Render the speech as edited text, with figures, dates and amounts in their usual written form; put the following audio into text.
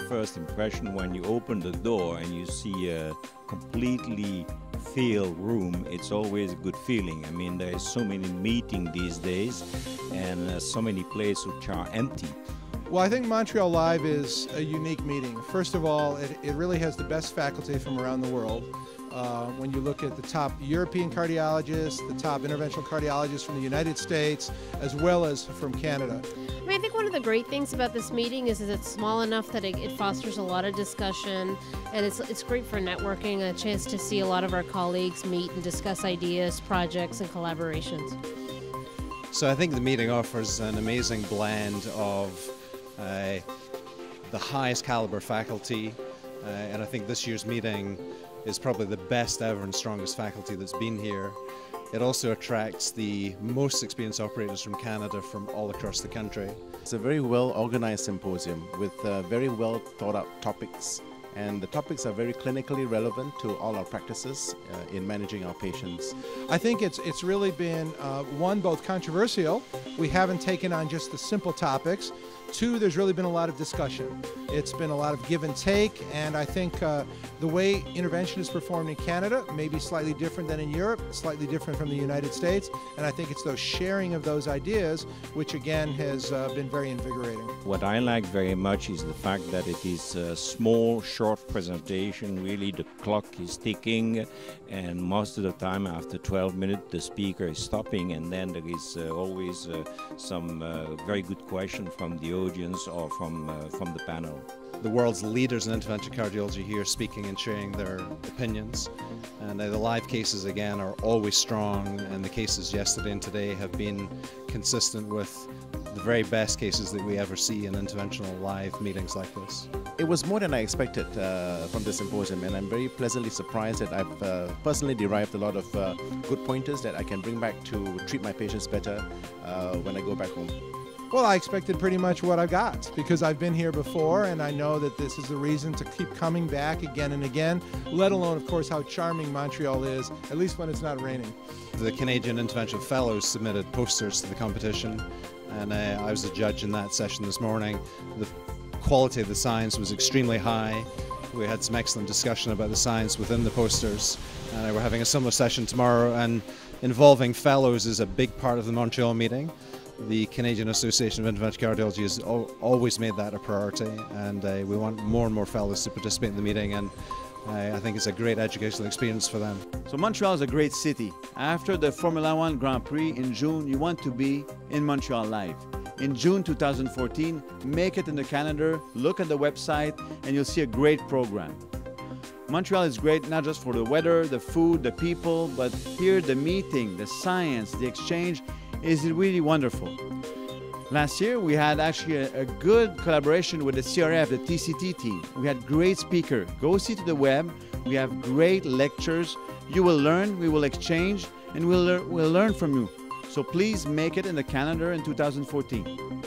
First impression when you open the door and you see a completely filled room, it's always a good feeling. I mean, there is so many meetings these days and so many places which are empty. Well, I think Montreal Live is a unique meeting. First of all, it really has the best faculty from around the world. When you look at the top European cardiologists, the top interventional cardiologists from the United States, as well as from Canada. I mean, I think one of the great things about this meeting is that it's small enough that it fosters a lot of discussion, and it's great for networking, a chance to see a lot of our colleagues meet and discuss ideas, projects, and collaborations. So I think the meeting offers an amazing blend of the highest caliber faculty, and I think this year's meeting is probably the best ever and strongest faculty that's been here. It also attracts the most experienced operators from Canada from all across the country. It's a very well organized symposium with very well thought out topics, and the topics are very clinically relevant to all our practices in managing our patients. I think it's really been, one, both controversial. We haven't taken on just the simple topics. Two, there's really been a lot of discussion. It's been a lot of give and take, and I think the way intervention is performed in Canada may be slightly different than in Europe, slightly different from the United States, and I think it's those sharing of those ideas which again has been very invigorating. What I like very much is the fact that it is a small, short presentation. Really, the clock is ticking, and most of the time after 12 minutes the speaker is stopping, and then there is always some very good question from the audience or from the panel. The world's leaders in interventional cardiology here speaking and sharing their opinions, and the live cases again are always strong, and the cases yesterday and today have been consistent with the very best cases that we ever see in interventional live meetings like this. It was more than I expected from the symposium, and I'm very pleasantly surprised that I've personally derived a lot of good pointers that I can bring back to treat my patients better when I go back home. Well, I expected pretty much what I got because I've been here before, and I know that this is a reason to keep coming back again and again, let alone, of course, how charming Montreal is, at least when it's not raining. The Canadian Interventional Fellows submitted posters to the competition, and I was a judge in that session this morning. The quality of the science was extremely high. We had some excellent discussion about the science within the posters, and we're having a similar session tomorrow, and involving fellows is a big part of the Montreal meeting. The Canadian Association of Interventional Cardiology has always made that a priority, and we want more and more fellows to participate in the meeting, and I think it's a great educational experience for them. So Montreal is a great city. After the Formula 1 Grand Prix in June, you want to be in Montreal Live. In June 2014, make it in the calendar, look at the website, and you'll see a great program. Montreal is great not just for the weather, the food, the people, but here the meeting, the science, the exchange is really wonderful. Last year we had actually a good collaboration with the CRF, the TCT team. We had great speakers. Go see to the web. We have great lectures. You will learn, we will exchange, and we'll learn from you. So please make it in the calendar in 2014.